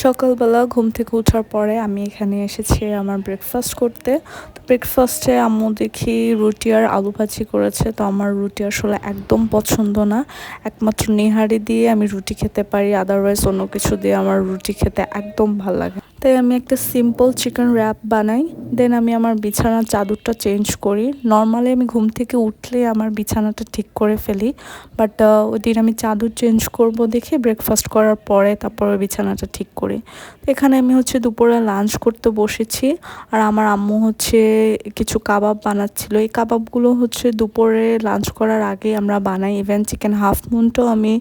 সকালবেলা ঘুম থেকে ওঠার পরে আমি এখানে এসেছি আমার ব্রেকফাস্ট করতে। তো ব্রেকফাস্টে আম্মু দেখি রুটি আর আলু ভাজি করেছে। তো আমার রুটি আসলে একদম পছন্দ না। একমাত্র নেহারি দিয়ে আমি রুটি খেতে পারি, আদারওয়াইজ অন্য কিছু দিয়ে আমার রুটি খেতে একদম ভাল লাগে। তাই আমি একটা সিম্পল চিকেন র্যাপ বানাই। দেন আমি আমার বিছানার চাদরটা চেঞ্জ করি। নর্মালি আমি ঘুম থেকে উঠলে আমার বিছানাটা ঠিক করে ফেলি, বাট ওই দিন আমি চাদর চেঞ্জ করব দেখে ব্রেকফাস্ট করার পরে তারপরে বিছানাটা ঠিক করি। তো এখানে আমি হচ্ছে দুপুরে লাঞ্চ করতে বসেছি। আর আমার আম্মু হচ্ছে কিছু কাবাব বানাচ্ছিল। এই কাবাবগুলো হচ্ছে দুপুরে লাঞ্চ করার আগে আমরা বানাই। ইভেন চিকেন হাফ মুনটাও আমি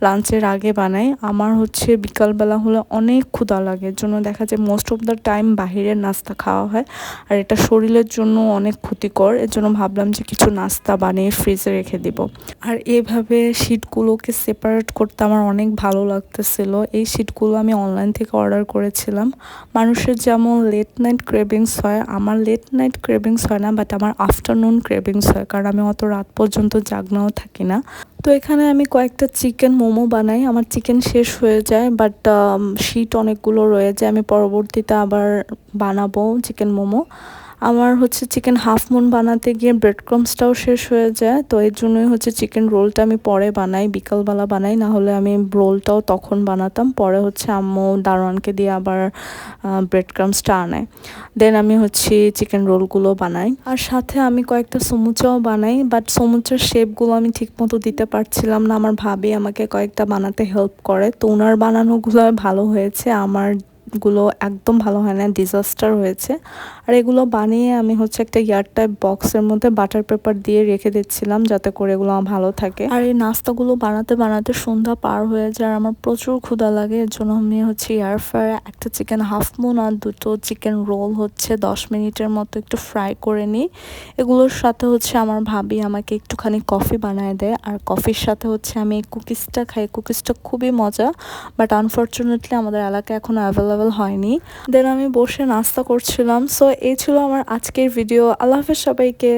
লাঞ্চের আগে বানাই। আমার হচ্ছে বিকালবেলা হলে অনেক ক্ষুধা লাগে, এর জন্য দেখা যায় মোস্ট অফ দ্য টাইম বাহিরের নাস্তা খাওয়া হয়। আর এটা শরীরের জন্য অনেক ক্ষতিকর, এর জন্য ভাবলাম যে কিছু নাস্তা বানিয়ে ফ্রিজে রেখে দিব। আর এইভাবে শিটগুলোকে সেপারেট করতে আমার অনেক ভালো লাগতেছিল। এই শিটগুলো আমি অনলাইন থেকে অর্ডার করেছিলাম। মানুষের যেমন লেট নাইট ক্রেভিংস হয়, আমার লেট নাইট ক্রেভিংস হয় না, বাট আমার আফটারনুন ক্রেভিংস হয়, কারণ আমি অত রাত পর্যন্ত জাগনাও থাকি না। তো এখানে আমি কয়েকটা চিকেন মোমো বানাই। আমার চিকেন শেষ হয়ে যায়, বাট শিট অনেকগুলো রয়ে যায়। আমি পরবর্তীতে আবার বানাবো চিকেন মোমো। আমার হচ্ছে চিকেন হাফ মুন বানাতে গিয়ে ব্রেড ক্রাম্বসটাও শেষ হয়ে যায়। তো এর জন্যই হচ্ছে চিকেন রোলটা আমি পরে বানাই, বিকালবেলা বানাই, না হলে আমি রোলটাও তখন বানাতাম। পরে হচ্ছে আম্মু দারোয়ানকে দিয়ে আবার ব্রেড ক্রাম্বসটা আনায়। দেন আমি হচ্ছে চিকেন রোলগুলো বানাই। আর সাথে আমি কয়েকটা সমুচাও বানাই, বাট সমুচার শেপগুলো আমি ঠিকমতো দিতে পারছিলাম না। আমার ভাবি আমাকে কয়েকটা বানাতে হেল্প করে, তো ওনার বানানোগুলো ভালো হয়েছে, আমার গুলো একদম ভালো হয় না, ডিজাস্টার হয়েছে। আর এগুলো বানিয়ে আমি হচ্ছে একটা এয়ারটাইট বক্সের মধ্যে বাটার পেপার দিয়ে রেখে দিচ্ছিলাম, যাতে করে এগুলো ভালো থাকে। আর এই নাস্তাগুলো বানাতে বানাতে সন্ধ্যা পার হয়ে যায়, আর আমার প্রচুর ক্ষুধা লাগে। এর জন্য আমি হচ্ছে এয়ার ফ্রায়ারে একটা চিকেন হাফ মুন আর দুটো চিকেন রোল হচ্ছে 10 মিনিটের মতো একটু ফ্রাই করে নিই। এগুলোর সাথে হচ্ছে আমার ভাবি আমাকে একটুখানি কফি বানায় দেয়, আর কফির সাথে হচ্ছে আমি এই কুকিজটা খাই। কুকিজটা খুবই মজা, বাট আনফর্চুনেটলি আমাদের এলাকায় এখনো অ্যাভেলেবেল হয়নি। দেন আমি বসে নাস্তা করছিলাম। সো এই ছিল আমার আজকের ভিডিও। আল্লাহ হাফেজ সবাইকে।